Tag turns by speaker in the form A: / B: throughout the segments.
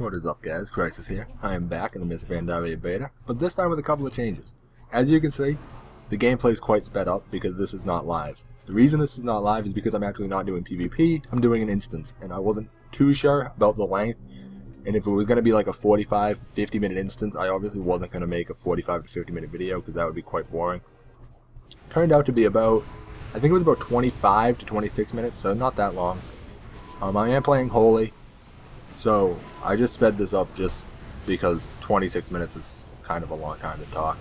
A: What is up, guys? Crisis here. I am back in the Mists of Pandaria beta, but this time with a couple of changes. As you can see, the gameplay is quite sped up because this is not live. The reason this is not live is because I'm actually not doing PvP, I'm doing an instance, and I wasn't too sure about the length, and if it was going to be like a 45-50 minute instance, I obviously wasn't going to make a 45 to 50 minute video because that would be quite boring. Turned out to be about, I think it was about 25 to 26 minutes, so not that long. I am playing Holy, so I just sped this up just because 26 minutes is kind of a long time to talk.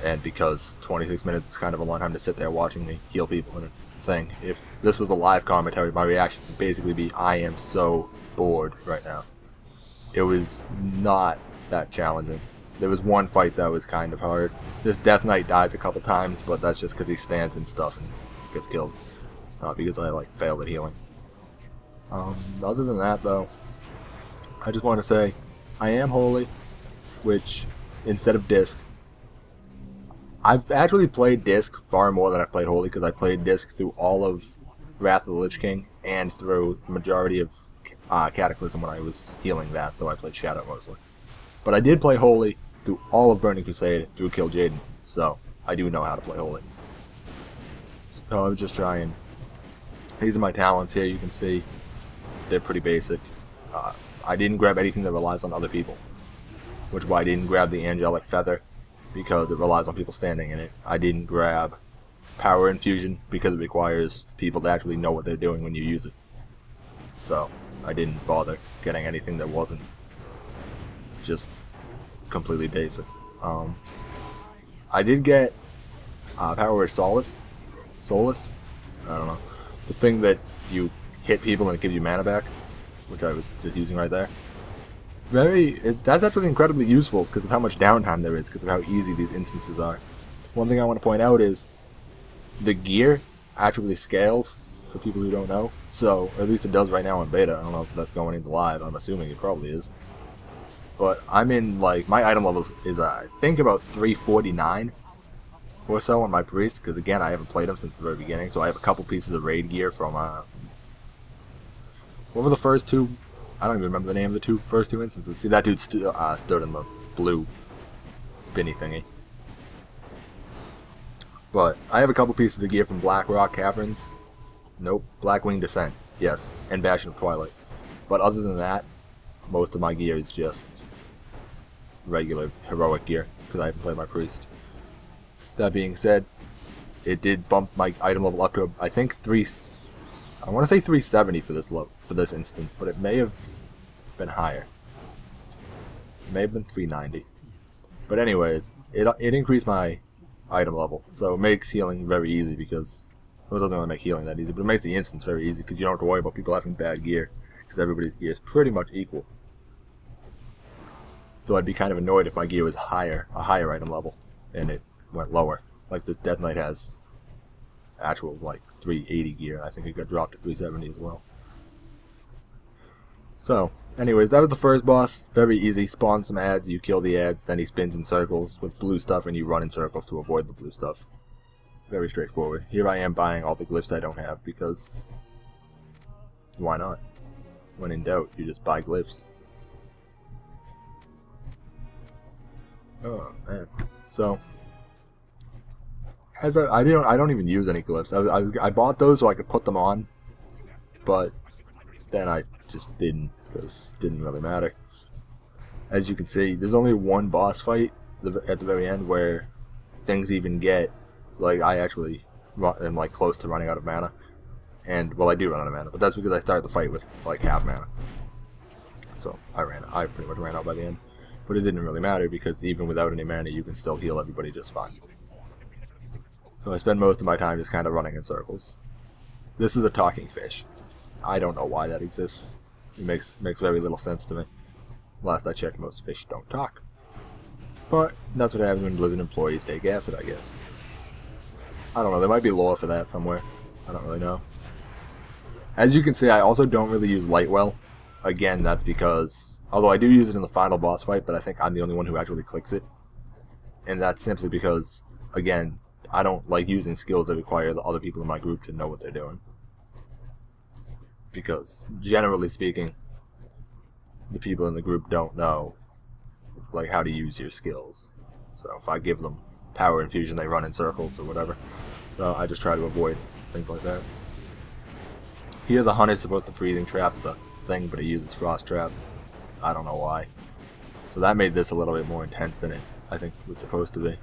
A: And because 26 minutes is kind of a long time to sit there watching me heal people and a thing. If this was a live commentary, my reaction would basically be, I am so bored right now. It was not that challenging. There was one fight that was kind of hard. This Death Knight dies a couple times, but that's just because he stands and stuff and gets killed. Not because I failed at healing. Other than that though, I just want to say, I am Holy, which, instead of Disc, I've actually played Disc far more than I've played Holy, because I played Disc through all of Wrath of the Lich King, and through the majority of Cataclysm when I was healing that, though I played Shadow mostly. But I did play Holy through all of Burning Crusade through Kill Jaden, so I do know how to play Holy. So I was just trying. These are my talents here, you can see. They're pretty basic. I didn't grab anything that relies on other people, which is why I didn't grab the Angelic Feather, because it relies on people standing in it. I didn't grab Power Infusion because it requires people to actually know what they're doing when you use it. So I didn't bother getting anything that wasn't just completely basic. I did get Power of Solace. I don't know. The thing that you hit people and it gives you mana back, which I was just using right there. That's actually incredibly useful because of how much downtime there is, because of how easy these instances are. One thing I want to point out is the gear actually scales, for people who don't know. So, or at least it does right now in beta. I don't know if that's going into live. I'm assuming it probably is. But I'm in, my item level is, I think, about 349 or so on my priest, because again, I haven't played him since the very beginning, so I have a couple pieces of raid gear from, what were the first two? I don't even remember the name of the first two instances. See, that dude stood in the blue spinny thingy. But I have a couple pieces of gear from Black Rock Caverns. Nope, Blackwing Descent. Yes, and Bastion of Twilight. But other than that, most of my gear is just regular heroic gear, because I haven't played my priest. That being said, it did bump my item level up to, I think, I want to say 370 for this instance, but it may have been higher. It may have been 390. But anyways, it increased my item level, so it makes healing very easy, because it doesn't really make healing that easy, but it makes the instance very easy because you don't have to worry about people having bad gear, because everybody's gear is pretty much equal. So I'd be kind of annoyed if my gear was a higher item level, and it went lower. Like the Death Knight has actual 380 gear. I think it got dropped to 370 as well. So, anyways, that was the first boss. Very easy. Spawn some ads, you kill the ad, then he spins in circles with blue stuff, and you run in circles to avoid the blue stuff. Very straightforward. Here I am buying all the glyphs I don't have, because why not? When in doubt, you just buy glyphs. Oh man. So I don't even use any glyphs. I bought those so I could put them on, but then I just didn't, because it didn't really matter. As you can see, there's only one boss fight at the very end where things even get, I actually am close to running out of mana. And, well, I do run out of mana, but that's because I started the fight with half mana. So I pretty much ran out by the end. But it didn't really matter, because even without any mana you can still heal everybody just fine. So I spend most of my time just kind of running in circles. This is a talking fish. I don't know why that exists. It makes very little sense to me. Last I checked, most fish don't talk. But that's what happens when Blizzard employees take acid, I guess. I don't know, there might be lore for that somewhere. I don't really know. As you can see, I also don't really use Lightwell. Again, that's because, although I do use it in the final boss fight, but I think I'm the only one who actually clicks it. And that's simply because, again, I don't like using skills that require the other people in my group to know what they're doing. Because, generally speaking, the people in the group don't know like how to use your skills. So if I give them power infusion, they run in circles or whatever. So I just try to avoid things like that. Here the hunt is supposed to freezing trap the thing, but it uses frost trap. I don't know why. So that made this a little bit more intense than it I think was supposed to be.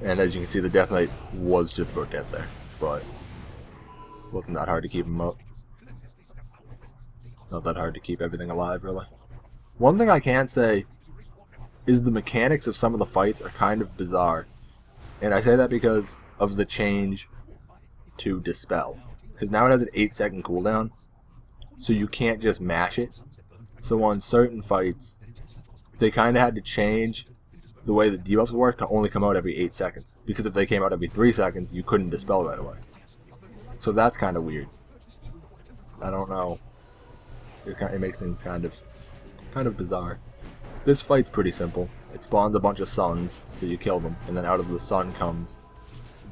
A: And as you can see, the Death Knight was just about dead there, but it wasn't that hard to keep him up. Not that hard to keep everything alive, really. One thing I can say is the mechanics of some of the fights are kind of bizarre. And I say that because of the change to Dispel. Because now it has an 8-second cooldown, so you can't just mash it. So on certain fights, they kind of had to change the way the debuffs work to only come out every 8 seconds. Because if they came out every 3 seconds, you couldn't Dispel right away. So that's kind of weird. I don't know. It makes things kind of bizarre. This fight's pretty simple. It spawns a bunch of suns, so you kill them, and then out of the sun comes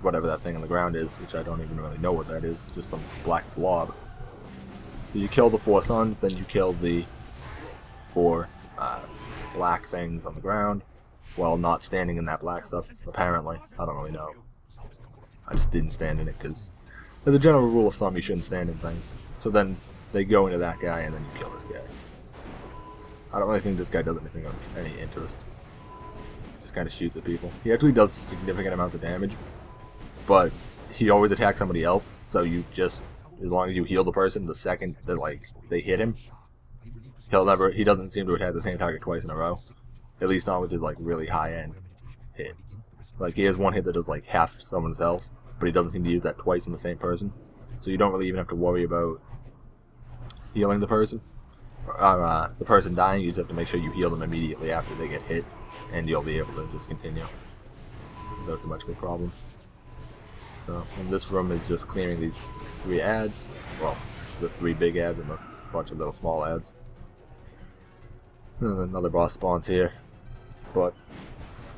A: whatever that thing on the ground is, which I don't even really know what that is, just some black blob. So you kill the 4 suns, then you kill the 4 black things on the ground, while not standing in that black stuff, apparently. I don't really know. I just didn't stand in it, because as a general rule of thumb, you shouldn't stand in things. So then they go into that guy, and then you kill this guy. I don't really think this guy does anything of any interest. Just kind of shoots at people. He actually does significant amounts of damage, but he always attacks somebody else, so you just, as long as you heal the person, the second that they hit him, he doesn't seem to attack the same target twice in a row. At least not with his really high end hit. Like he has one hit that does half someone's health, but he doesn't seem to use that twice in the same person. So you don't really even have to worry about healing the person. The person dying, you just have to make sure you heal them immediately after they get hit, and you'll be able to just continue without too much of a problem. So, and this room is just clearing these 3 ads. Well, the 3 big ads and a bunch of little small ads. And another boss spawns here. But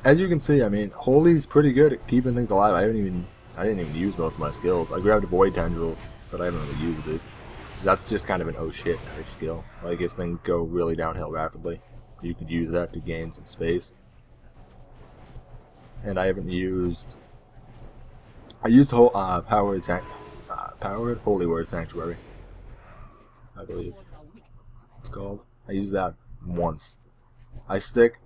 A: as you can see, I mean, Holy's pretty good at keeping things alive. I didn't even use most of my skills. I grabbed Void Tendrils, but I haven't really used it. That's just kind of an oh shit type skill. Like if things go really downhill rapidly, you could use that to gain some space. And I haven't used. I used Powered Holy Word Sanctuary, I believe it's called. I used that once. I stick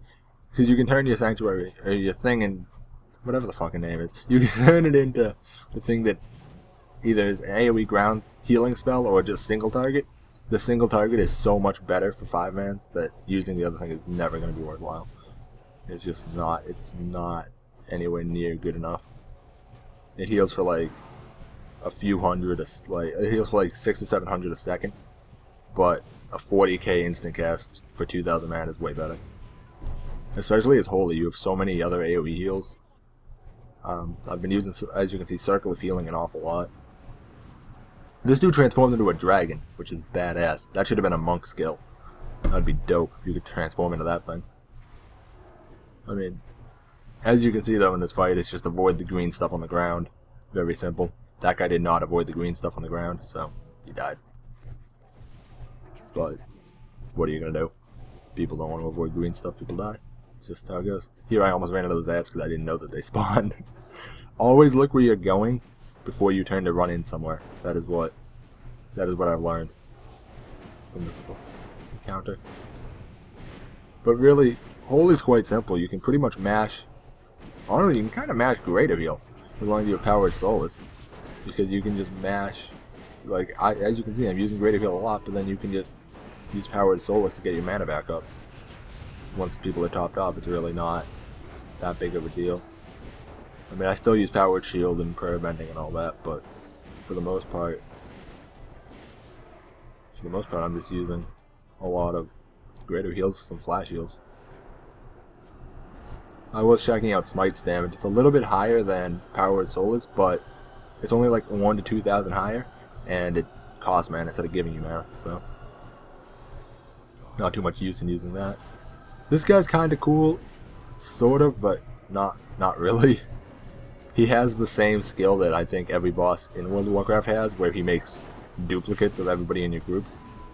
A: because you can turn your sanctuary or your thing in whatever the fucking name is. You can turn it into the thing that either is an AoE ground healing spell or just single target. The single target is so much better for 5-mans that using the other thing is never going to be worthwhile. It's just not. It's not anywhere near good enough. It heals for a few hundred, it heals for 600 or 700 a second, but a 40k instant cast for 2,000 mana is way better. Especially as Holy, you have so many other AoE heals. I've been using, as you can see, Circle of Healing an awful lot. This dude transformed into a dragon, which is badass. That should have been a monk skill. That'd be dope if you could transform into that thing. I mean, as you can see though in this fight, it's just avoid the green stuff on the ground. Very simple. That guy did not avoid the green stuff on the ground, so he died. But what are you gonna do? People don't want to avoid green stuff, people die. It's just how it goes. Here I almost ran into those ads because I didn't know that they spawned. Always look where you're going before you turn to run in somewhere. That is what I've learned from this encounter. But really, Holy's quite simple. You can pretty much mash. Honestly, you can kind of mash Greater Heal as long as you have Powered Solace, because you can just mash. As you can see, I'm using Greater Heal a lot, but then you can just use Powered Solace to get your mana back up. Once people are topped off, it's really not that big of a deal. I mean, I still use Powered Shield and Prayer Bending and all that, but for the most part, I'm just using a lot of Greater Heals, some Flash Heals. I was checking out Smite's damage. It's a little bit higher than Powered Solace, but it's only 1 to 2,000 higher, and it costs mana instead of giving you mana, so not too much use in using that. This guy's kind of cool, sort of, but not really. He has the same skill that I think every boss in World of Warcraft has, where he makes duplicates of everybody in your group.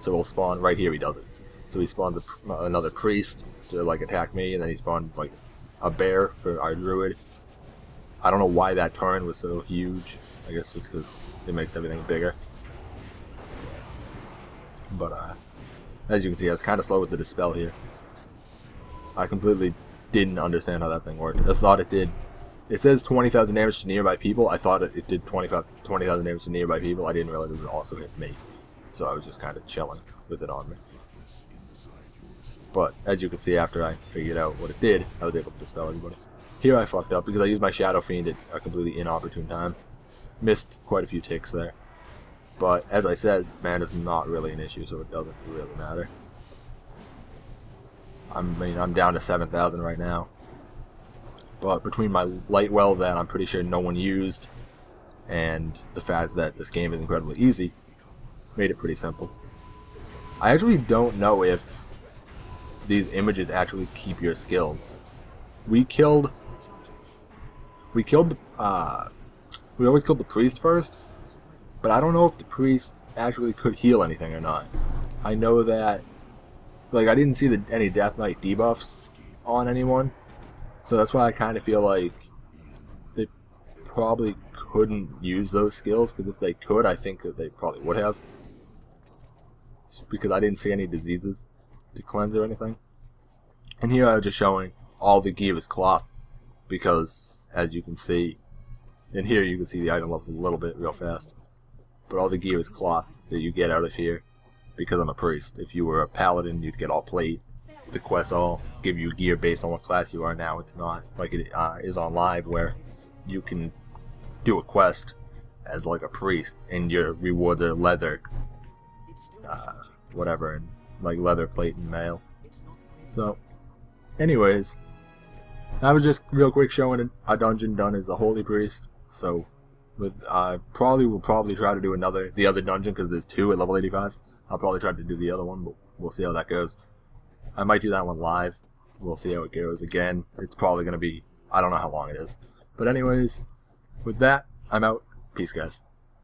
A: So he'll spawn right here. He does it. So he spawns another priest to like attack me, and then he spawned like a bear for our druid. I don't know why that turn was so huge. I guess just because it makes everything bigger. But as you can see, I was kind of slow with the dispel here. I completely didn't understand how that thing worked. I thought it did. It says 20,000 damage to nearby people. I thought it did 20,000 damage to nearby people. I didn't realize it would also hit me. So I was just kind of chilling with it on me. But as you can see, after I figured out what it did, I was able to dispel everybody. Here I fucked up because I used my Shadow Fiend at a completely inopportune time. Missed quite a few ticks there. But as I said, mana is not really an issue, so it doesn't really matter. I'm down to 7,000 right now. But between my light well that I'm pretty sure no one used, and the fact that this game is incredibly easy, made it pretty simple. I actually don't know if these images actually keep your skills. We always killed the priest first, but I don't know if the priest actually could heal anything or not. I know that, like, I didn't see any Death Knight debuffs on anyone, so that's why I kind of feel like they probably couldn't use those skills, because if they could, I think that they probably would have. Because I didn't see any diseases to cleanse or anything. And here I was just showing all the gear is cloth, because as you can see, and here you can see the item levels a little bit real fast, but all the gear is cloth that you get out of here, because I'm a priest. If you were a paladin, you'd get all plate. The quests all give you gear based on what class you are. Now it's not like it is on live, where you can do a quest as like a priest and your rewards are leather, whatever, and like leather plate and mail. So anyways, I was just real quick showing a dungeon done as a holy priest. So with will probably try to do the other dungeon, because there's 2 at level 85. I'll probably try to do the other one, but we'll see how that goes. I might do that one live. We'll see how it goes. Again, it's probably going to be, I don't know how long it is. But anyways, with that, I'm out. Peace, guys.